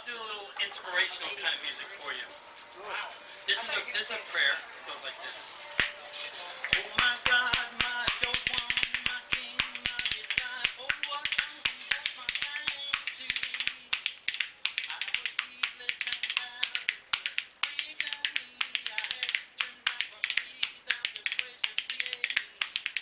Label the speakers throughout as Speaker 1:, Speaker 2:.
Speaker 1: I'll do a little inspirational kind of music for you. This is a prayer. It goes like this. Oh my God, my dope one, my king, my guitar. Oh, what can we bless my thanks to thee? I was heedless and bound, free from me. I had turned back from thee, thou didst grace and save me.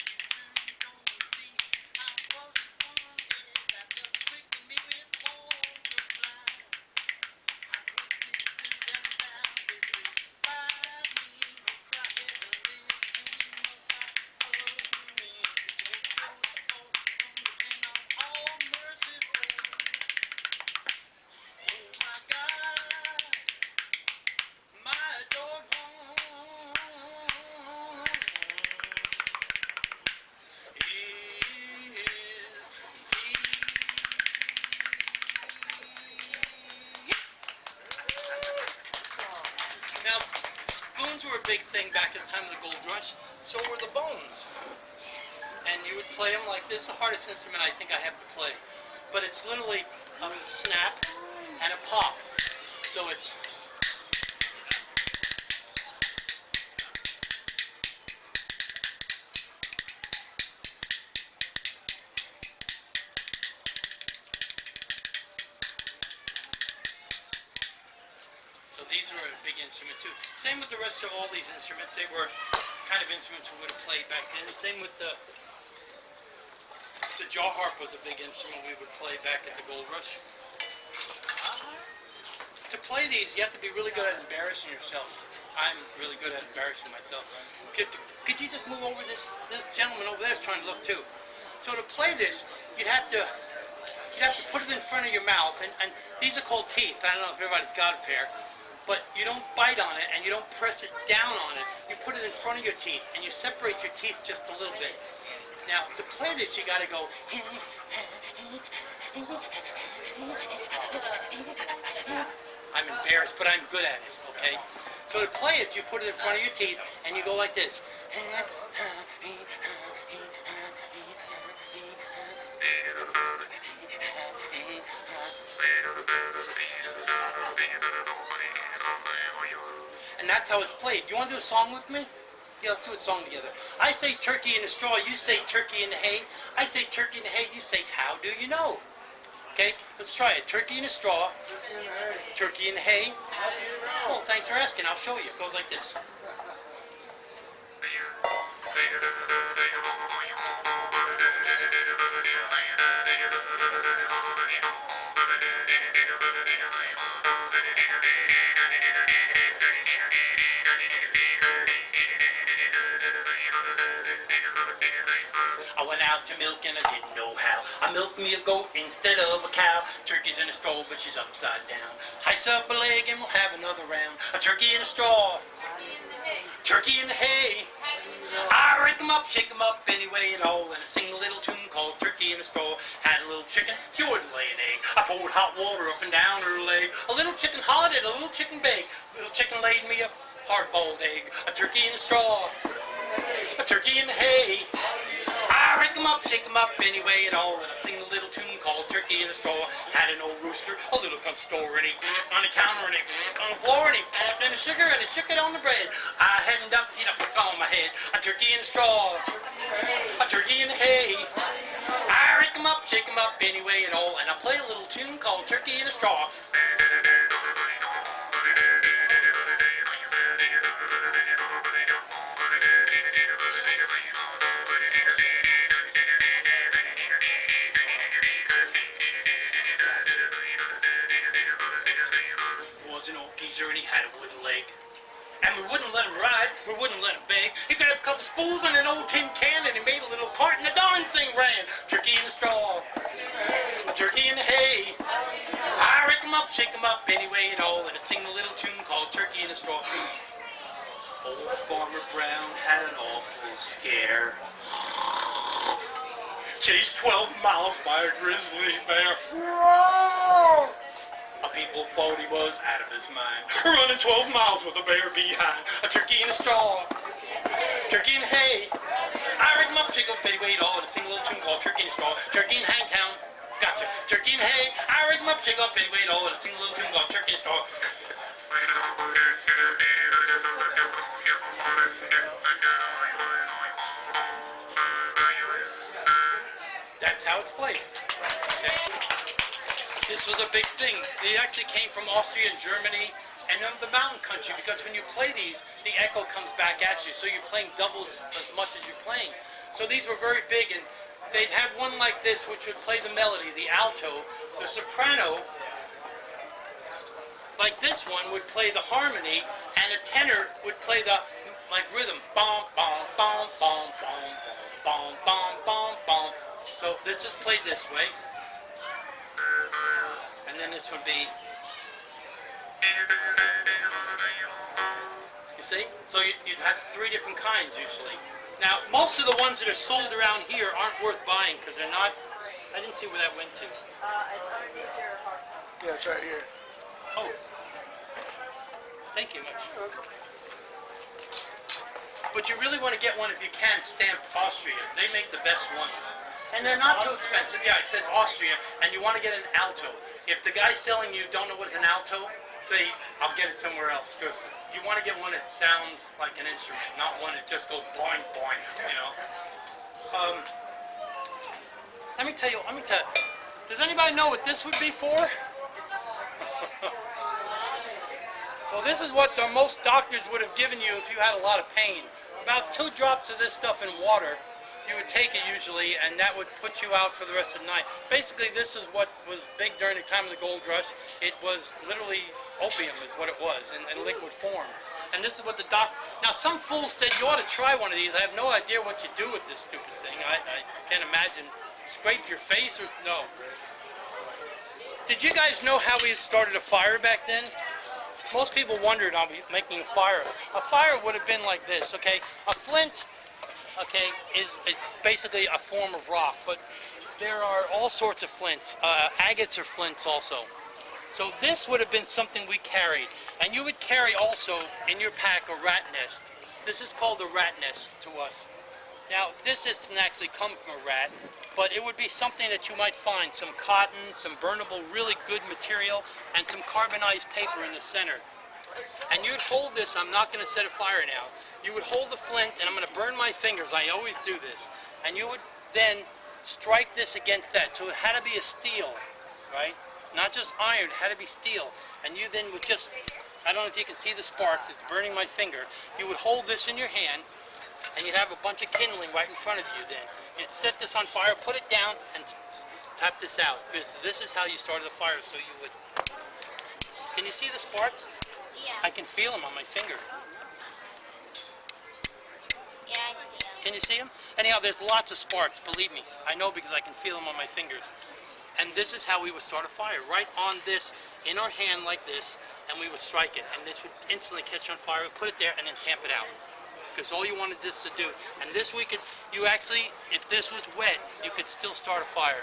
Speaker 1: You turned on thee, I was wounded, that does quicken me with all your blind. I was lifted and bound, this is by me, no cry ever lives in no God of me. And I'm all merciful. Oh my God, my adored one is thee. Now, spoons were a big thing back at the time of the gold rush, so were the bones. And you would play them like this. The hardest instrument I think I have to play. But it's literally a snap and a pop. So it's... So these were a big instrument too. Same with the rest of all these instruments. They were kind of instruments we would have played back then. Same with the jaw harp was a big instrument we would play back at the gold rush. To play these, you have to be really good at embarrassing yourself. I'm really good at embarrassing myself. Could you just move over this? This gentleman over there is trying to look too. So to play this, you'd have to put it in front of your mouth, and these are called teeth. I don't know if everybody's got a pair. But you don't bite on it and you don't press it down on it. You put it in front of your teeth and you separate your teeth just a little bit. Now, to play this, you got to go. I'm embarrassed, but I'm good at it, okay? So to play it, you put it in front of your teeth and you go like this. And that's how it's played. You want to do a song with me? Yeah, let's do a song together. I say turkey in the straw, you say turkey in the hay. I say turkey in the hay, you say how do you know? Okay, let's try it. Turkey in the straw, turkey in the hay. Well, thanks for asking. I'll show you. It goes like this. I went out to milk and I didn't know how. I milked me a goat instead of a cow. Turkey's in a straw, but she's upside down. Ice up a leg and we'll have another round. A turkey in a straw. Turkey in the hay. I rake 'em up, shake 'em up, anyway at all, and I sing a little tune called Turkey in a Straw. Had a little chicken, she wouldn't lay an egg. I poured hot water up and down her leg. A little chicken hollered and a little chicken begged. Little chicken laid me a hard-boiled egg. A turkey in a straw. A turkey in the hay. I rake 'em up, shake 'em up, anyway at all, and I sing a little tune called Turkey in a Straw. Had an old rooster, a little country store, and he on the counter, and he on the floor, and he and the sugar, and he shook it on the bread. I hadn't dumped it up on my head. A turkey in a straw, a turkey in the hay. I rake 'em up, shake 'em up, anyway at all, and I play a little tune called Turkey in a Straw. Was an old geezer and he had a wooden leg. And we wouldn't let him ride, we wouldn't let him beg. He grabbed a couple spools and an old tin can and he made a little cart and the darn thing ran. Turkey in the straw, a turkey in the hay. I rake 'em up, shake 'em up, anyway at all, and I sing a little tune called Turkey in the Straw. Old Farmer Brown had an awful scare. Chased 12 miles by a grizzly bear. Roar! People thought he was out of his mind, running 12 miles with a bear behind. A turkey in a straw, turkey in hay. I rake 'em up, shake 'em, petty weight all, and sing a little tune called Turkey in a Straw. Turkey in Hangtown, got Turkey and hay, I rig 'em up, shake up, anyway, and all, and sing a little tune called Turkey in a Straw. That's how it's played. Okay. This was a big thing. They actually came from Austria and Germany and the mountain country, because when you play these, the echo comes back at you, so you're playing doubles as much as you're playing. So these were very big, and they'd have one like this, which would play the melody, the alto. The soprano, like this one, would play the harmony, and a tenor would play the rhythm. Bom, bom, bom, bom, bom, bom, bom, bom, bom. So this is played this way, and then this would be. You see? So you'd have three different kinds usually. Now, most of the ones that are sold around here aren't worth buying because they're not. I didn't see where that went to.
Speaker 2: It's underneath your heart.
Speaker 3: Yeah, it's right here.
Speaker 1: Oh. Thank you much. But you really want to get one if you can, stamped Austria. They make the best ones. And they're not too expensive. Yeah, it says Austria, and you want to get an alto. If the guy selling you don't know what is an alto, say, I'll get it somewhere else, because you want to get one that sounds like an instrument, not one that just goes boing, boing, you know. Let me tell you, does anybody know what this would be for? Well, this is what most doctors would have given you if you had a lot of pain. About 2 drops of this stuff in water, you would take it usually, and that would put you out for the rest of the night. Basically, this is what was big during the time of the gold rush. It was literally opium is what it was in liquid form. And this is what the doc... Now, some fool said, you ought to try one of these. I have no idea what you do with this stupid thing. I can't imagine. Scrape your face or... No. Did you guys know how we had started a fire back then? Most people wondered on making a fire. A fire would have been like this, okay? A flint... okay, is basically a form of rock, but there are all sorts of flints. Agates are flints also. So this would have been something we carried. And you would carry also in your pack a rat nest. This is called a rat nest to us. Now, this doesn't actually come from a rat, but it would be something that you might find. Some cotton, some burnable, really good material, and some carbonized paper in the center. And you'd hold this, I'm not going to set a fire now, you would hold the flint, and I'm going to burn my fingers, I always do this, and you would then strike this against that, so it had to be a steel, right? Not just iron, it had to be steel, and you then would just, I don't know if you can see the sparks, it's burning my finger, you would hold this in your hand, and you'd have a bunch of kindling right in front of you then. You'd set this on fire, put it down, and tap this out, because this is how you started the fire, so you would, can you see the sparks?
Speaker 2: Yeah.
Speaker 1: I can feel them on my finger.
Speaker 2: Yeah, I see them.
Speaker 1: Can you see them? Anyhow, there's lots of sparks, believe me. I know because I can feel them on my fingers. And this is how we would start a fire. Right on this, in our hand like this, and we would strike it. And this would instantly catch on fire. We'd put it there and then tamp it out. Because all you wanted this to do. And this we could, you actually, if this was wet, you could still start a fire.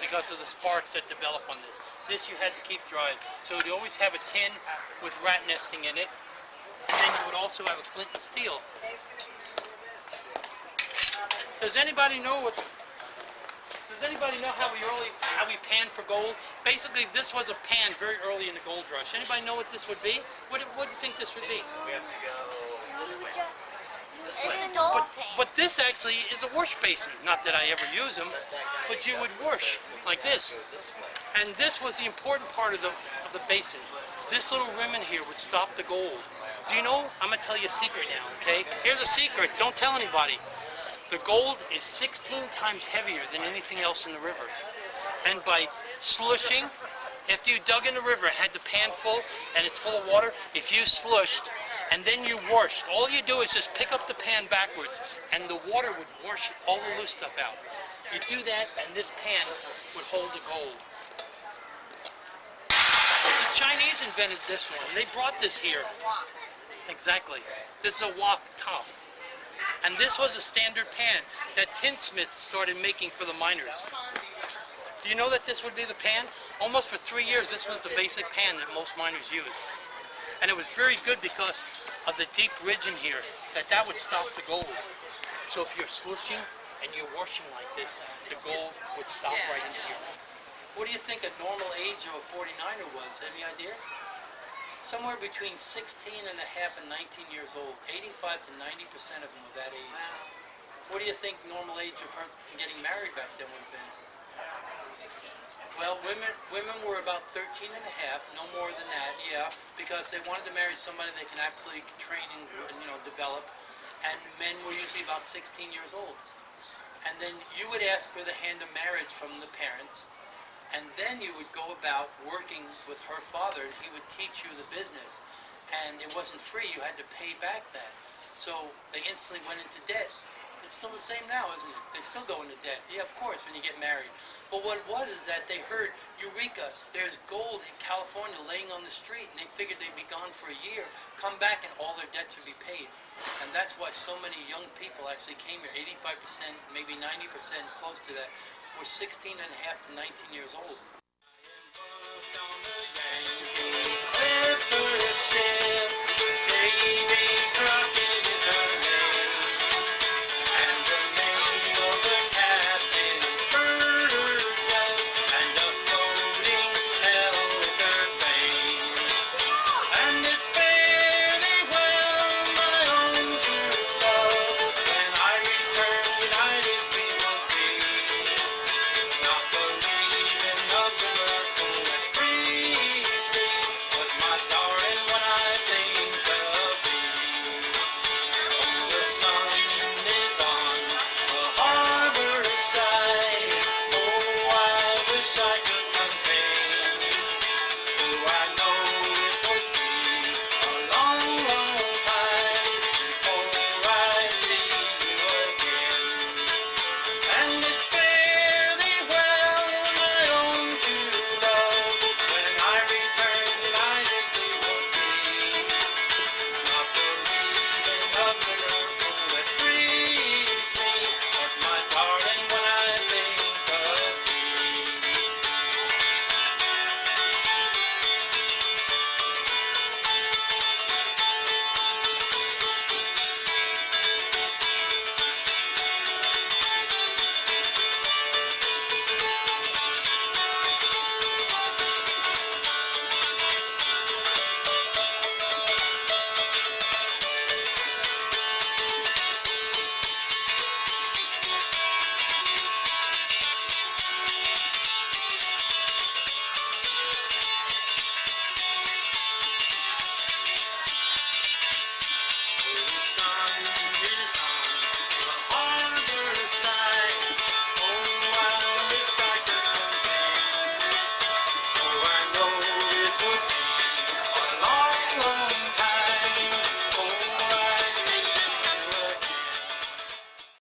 Speaker 1: Because of the sparks that develop on this. This you had to keep dry. So you always have a tin with rat nesting in it. And then you would also have a flint and steel. Does anybody know what? Does anybody know how we panned for gold? Basically, this was a pan very early in the gold rush. Anybody know what this would be? What do you think this would be?
Speaker 4: We have to go this way.
Speaker 2: It's a doll pan.
Speaker 1: But this actually is a wash basin. Not that I ever use them, but you would wash like this. And this was the important part of the basin. This little rim in here would stop the gold. Do you know? I'm going to tell you a secret now, okay? Here's a secret. Don't tell anybody. The gold is 16 times heavier than anything else in the river. And by slushing, after you dug in the river, had the pan full, and it's full of water, if you slushed, and then you washed, all you do is just pick up the pan backwards, and the water would wash all the loose stuff out. You do that, and this pan would hold the gold. The Chinese invented this one. They brought this here. Exactly. This is a wok top. And this was a standard pan that tinsmiths started making for the miners. Do you know that this would be the pan? Almost for 3 years, this was the basic pan that most miners used. And it was very good because of the deep ridge in here, that would stop the gold. So if you're slushing and you're washing like this, the gold would stop right in here. What do you think a normal age of a 49er was? Any idea? Somewhere between 16 and a half and 19 years old. 85 to 90% of them were that age.
Speaker 2: Wow.
Speaker 1: What do you think normal age of getting married back then would have been? Well, women were about 13 and a half, no more than that, yeah, because they wanted to marry somebody they can absolutely train and develop. And men were usually about 16 years old. And then you would ask for the hand of marriage from the parents, and then you would go about working with her father, and he would teach you the business. And it wasn't free, you had to pay back that. So they instantly went into debt. It's still the same now, isn't it? They still go into debt. Yeah, of course, when you get married. But what it was is that they heard, Eureka, there's gold in California laying on the street, and they figured they'd be gone for a year, come back and all their debts would be paid. And that's why so many young people actually came here, 85%, maybe 90%, close to that, were 16 and a half to 19 years old.